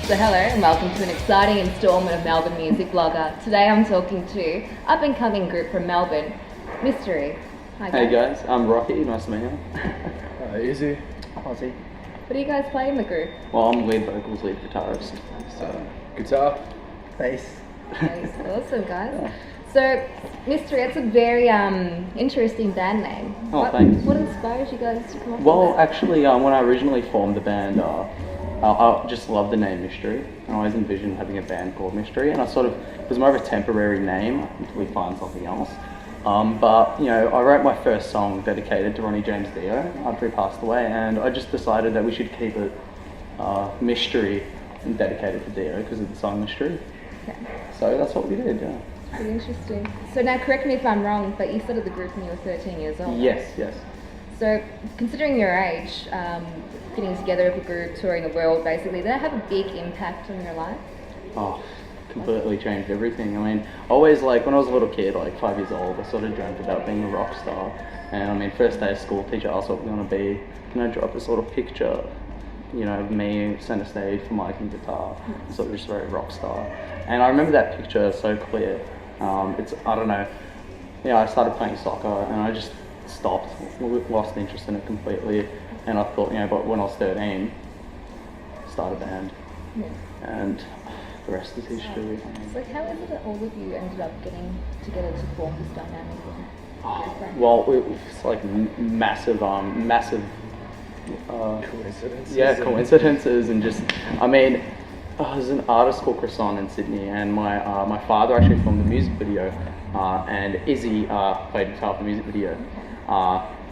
So hello and welcome to an exciting instalment of Melbourne Music Blogger. Today I'm talking to up-and-coming group from Melbourne, Mystery. Hi guys. Hey guys, I'm Rocky, nice to meet you. Easy. Ozzy. What do you guys play in the group? Well, I'm lead vocals, lead guitarist. So, Guitar. Bass. Nice. Awesome guys. So Mystery, it's a very interesting band name. Oh, thanks. What inspired you guys to come up with well, that? actually, when I originally formed the band, I just loved the name Mystery. And I always envisioned having a band called Mystery, and it was more of a temporary name until we find something else. But, you know, I wrote my first song dedicated to Ronnie James Dio after he passed away, and I just decided that we should keep it Mystery and dedicated to Dio because of the song Mystery. Okay. So that's what we did, yeah. Pretty interesting. So now correct me if I'm wrong, but you started the group when you were 13 years old. Yes, yes. So considering your age, getting together with a group, touring the world basically, did that have a big impact on your life? Oh, completely changed everything. I mean, always like when I was a little kid, like 5 years old, I sort of dreamt about being a rock star. And I mean, first day of school, teacher asked what we're going to be. Can I drop this little picture, you know, of me center stage for mic and guitar, sort of just very rock star. And I remember that picture so clear. I don't know, I started playing soccer and I just stopped, lost interest in it completely. And I thought, but when I was 13, start a band. Yeah. And the rest is history. So how is it that all of you ended up getting together to form this dynamic? Well, it's like massive Coincidences. yeah, coincidences, and just, I mean, there's an artist called Croissant in Sydney, and my father actually filmed the music video, and Izzy played guitar for the music video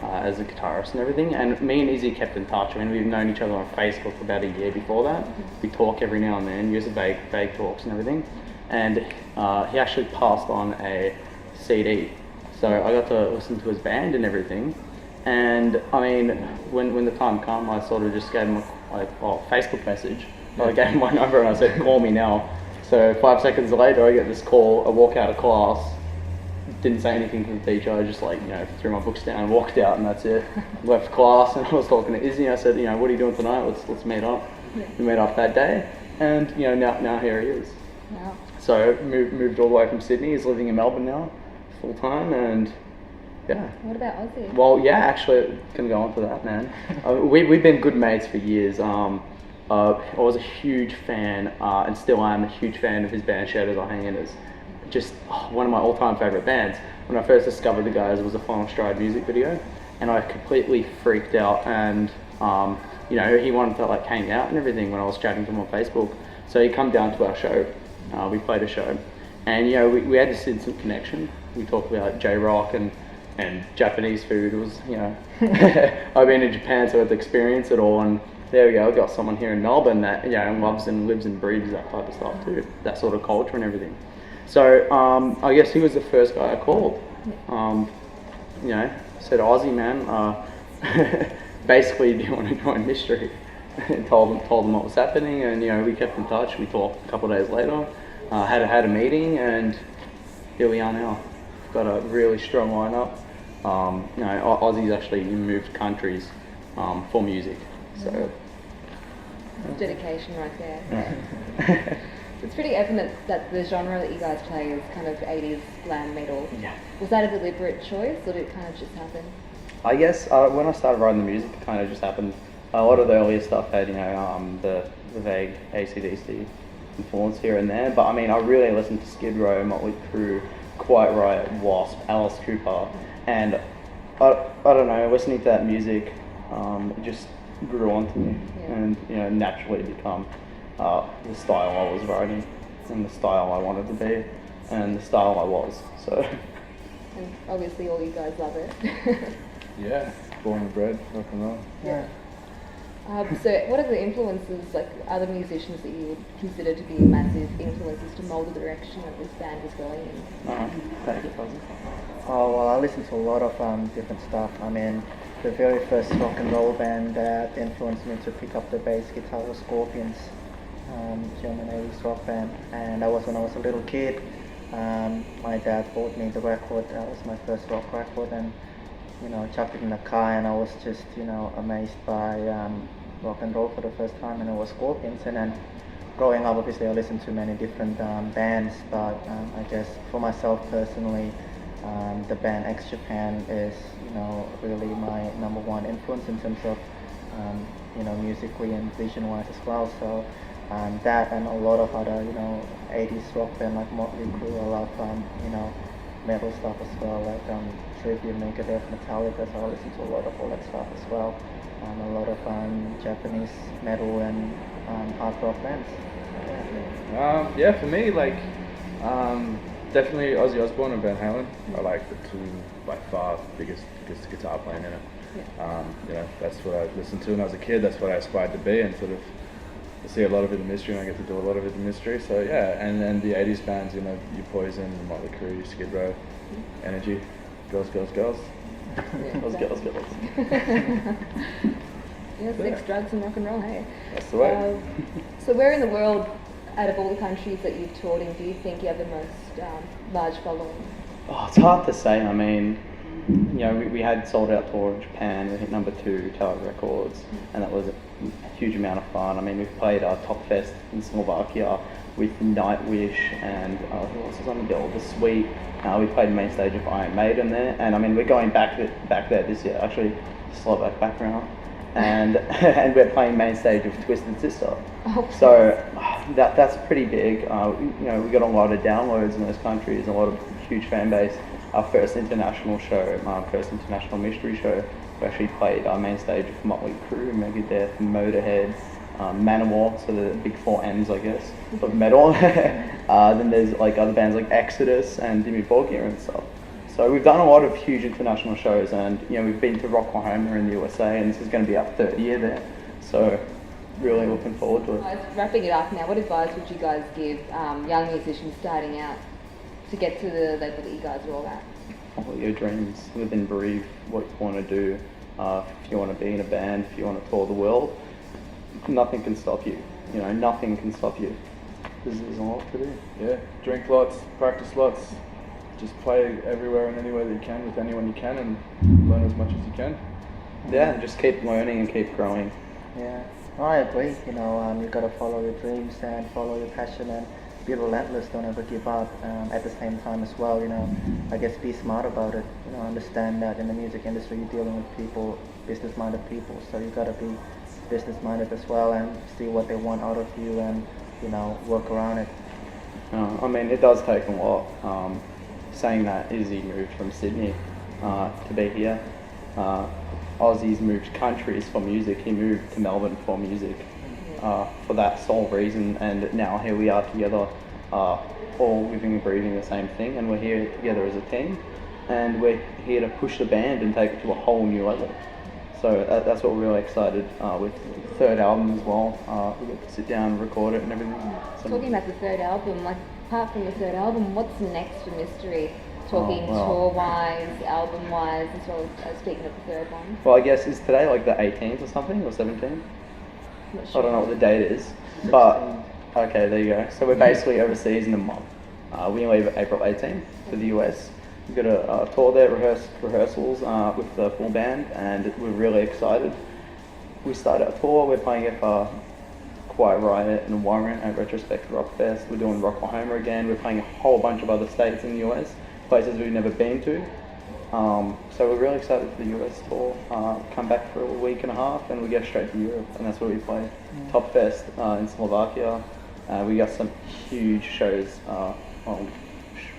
as a guitarist and everything. And me and Izzy kept in touch. I mean, we've known each other on Facebook for about a year before that. We talk every now and then, use the vague talks and everything. And he actually passed on a CD, so I got to listen to his band and everything. And I mean, when the time came, I sort of just gave him a Facebook message. I gave him my number and I said, call me now. So 5 seconds later, I get this call. I walk out of class, didn't say anything to the teacher. I just threw my books down, walked out, and that's it. Left class, and I was talking to Izzy. I said, what are you doing tonight? Let's meet up. Yeah. We met up that day, and now here he is. Wow. So moved all the way from Sydney. He's living in Melbourne now, full time, and yeah. What about Ozzy? Well, yeah, actually, can go on to that, man. We've been good mates for years. I was a huge fan, and still am a huge fan of his band Shadows Are Hyenas. Just one of my all-time favourite bands. When I first discovered the guys, it was a Final Stride music video, and I completely freaked out. And he wanted to hang out and everything when I was chatting to him on Facebook. So he come down to our show. We played a show, and we had this instant connection. We talked about J-rock and Japanese food. It was I've been in Japan, so I had to experience it all. And there we go. I got someone here in Melbourne that loves and lives and breathes that type of stuff too. That sort of culture and everything. So I guess he was the first guy I called. Said, Aussie man, basically, do you want to join Mystery? And told him what was happening, and we kept in touch. We talked a couple of days later. Had a meeting, and here we are now. Got a really strong lineup. Aussie's actually moved countries for music, so. Dedication right there. It's pretty evident that the genre that you guys play is kind of 80s glam metal. Yeah. Was that a deliberate choice, or did it kind of just happen? I guess when I started writing the music, it kind of just happened. A lot of the earlier stuff had, the vague AC/DC influence here and there. But I mean, I really listened to Skid Row, Motley Crue, Quiet Riot, Wasp, Alice Cooper, and I don't know, listening to that music, it just grew onto me, and naturally become the style I was writing, and the style I wanted to be, and the style I was. So. And obviously, all you guys love it. Yeah, born and bred, rock and roll. Yeah. So, what are the influences, like other musicians that you would consider to be massive influences to mould the direction that this band is going in? Thank you, Fuzzy. Oh, well, I listen to a lot of different stuff. I mean, the very first rock and roll band that influenced me to pick up the bass guitar was Scorpions, German 80s rock band. And that was when I was a little kid. My dad bought me the record. That was my first rock record, and chucked it in the car, and I was just amazed by rock and roll for the first time, and it was Scorpions. And then growing up, obviously, I listened to many different bands, but I guess for myself personally, the band X Japan is, really my number one influence in terms of, musically and vision-wise as well. So that and a lot of other, 80s rock band like Motley Crue. I love, metal stuff as well, like Tribute, Megadeth, Metallica. So I listen to a lot of all that stuff as well. A lot of Japanese metal and hard rock bands. Yeah, for me, like, definitely Ozzy Osbourne and Van Halen are like the two by far biggest guitar playing in it. That's what I listened to when I was a kid. That's what I aspired to be, and sort of I see a lot of it in Mystery, and I get to do a lot of it in Mystery. So yeah, and the '80s bands, your Poison, Motley Crue, Skid Row, Energy, Girls. Girls. Sex, drugs, and rock and roll. Hey. That's the way. So where in the world, out of all the countries that you've toured in, do you think you have the most large following? Oh, it's hard to say. I mean, we had sold out tour in Japan. We hit number 2 Tower Records, and that was a huge amount of fun. I mean, we've played our Top Fest in Slovakia with Nightwish and who else was on the bill? The Sweet. We played the main stage of Iron Maiden there, and I mean, we're going back there this year. Actually, Slovak background. And and we're playing main stage of Twisted Sister, so that's pretty big. We got a lot of downloads in those countries, a lot of huge fan base. Our first international show, our first international mystery show, we actually played our main stage of Motley Crue, Megadeth, Motorhead, Manowar, so the big 4 M's, I guess, of metal. Then there's like other bands like Exodus and Dimmu Borgir and stuff. So we've done a lot of huge international shows, and we've been to Rocklahoma in the USA, and this is going to be our 3rd year there. So really looking forward to it. Wrapping it up now, what advice would you guys give young musicians starting out to get to the level that you guys are all at? Follow your dreams, live and breathe what you want to do. If you want to be in a band, if you want to tour the world, nothing can stop you. Nothing can stop you. There's a lot to do. Yeah, drink lots, practice lots. Just play everywhere and anywhere that you can with anyone you can, and learn as much as you can. Yeah, just keep learning and keep growing. Yeah, I agree. You got to follow your dreams and follow your passion and be relentless. Don't ever give up. At the same time as well, I guess be smart about it. Understand that in the music industry you're dealing with people, business-minded people. So you got to be business-minded as well and see what they want out of you and work around it. I mean, it does take a lot. Saying that, Izzy moved from Sydney to be here. Ozzy's moved countries for music. He moved to Melbourne for music for that sole reason, and now here we are together, all living and breathing the same thing, and we're here together as a team, and we're here to push the band and take it to a whole new level. So that's what we're really excited with the 3rd album as well. We get to sit down and record it and everything. So talking about the 3rd album, apart from the 3rd album, what's next for Mystery? Talking tour-wise, album-wise, as well as speaking of the 3rd one. Well, I guess, is today like the 18th or something, or 17th? Not sure. I don't know what the date is, but okay, there you go. So we're basically overseas in a month. We leave April 18th for the US. We've got a tour there, rehearsals with the full band, and we're really excited. We start our tour, we're playing at Quiet Riot and Warren at Retrospect Rock Fest. We're doing Rocklahoma again. We're playing a whole bunch of other states in the US, places we've never been to. So we're really excited for the US tour. Come back for a week and a half and we go straight to Europe, and that's where we play Top Fest in Slovakia. We got some huge shows.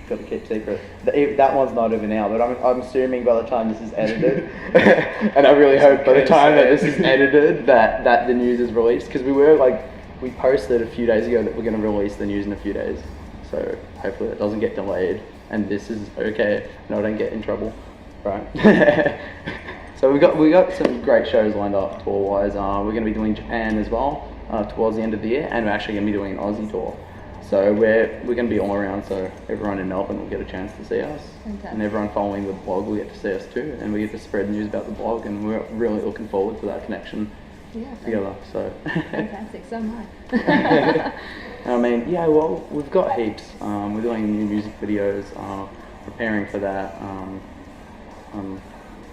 Got to keep secret. That one's not even out, but I'm assuming by the time this is edited, and I really hope by the time that this is edited that the news is released, because we posted a few days ago that we're going to release the news in a few days. So hopefully it doesn't get delayed, and this is okay, and I don't get in trouble, right? So we got some great shows lined up tour wise. We're going to be doing Japan as well towards the end of the year, and we're actually going to be doing an Aussie tour. So we're going to be all around, so everyone in Melbourne will get a chance to see us. Fantastic. And everyone following the blog will get to see us too, and we get to spread news about the blog, and we're really looking forward to that connection together. So fantastic, so am I. I mean, yeah, well, we've got heaps. We're doing new music videos, preparing for that,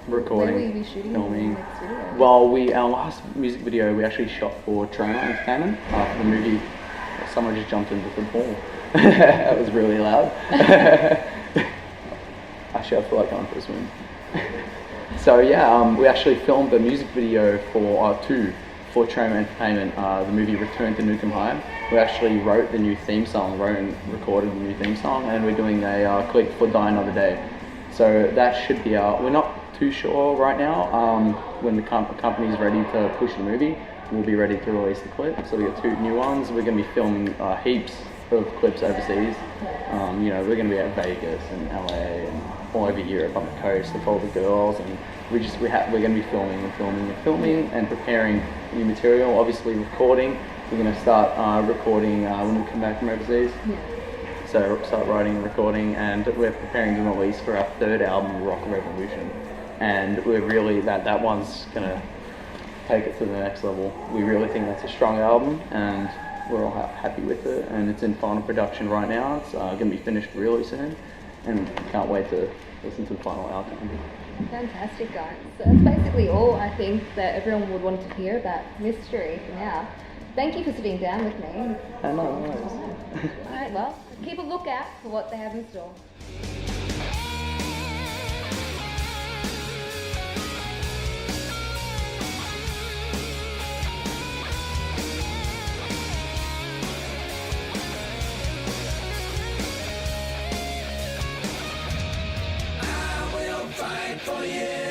recording, Where will you be shooting filming. the next video? Well, our last music video we actually shot for Toronto Entertainment for the movie someone just jumped into the pool. That was really loud. Actually, I feel like going for a swim. So yeah, we actually filmed a music video for Trauma Entertainment, the movie Return to Nukem High. We actually wrote the new theme song, wrote and recorded the new theme song, and we're doing a clip for Die Another Day. So that should be out. We're not too sure right now. When the company's ready to push the movie, we'll be ready to release the clip. So we got 2 new ones. We're going to be filming heaps of clips overseas. You know, we're going to be at Vegas and LA and all over Europe on the coast with all the girls, and we're going to be filming and preparing new material. Obviously recording. We're going to start recording when we come back from overseas. Yeah. So start writing and recording, and we're preparing to release for our 3rd album, Rock Revolution. And we're really, that one's gonna take it to the next level. We really think that's a strong album, and we're all happy with it. And it's in final production right now. It's gonna be finished really soon, and can't wait to listen to the final outcome. Fantastic, guys. So that's basically all I think that everyone would want to hear about Mystery for now. Thank you for sitting down with me. Alright, well, keep a lookout for what they have in store. I will fight for you.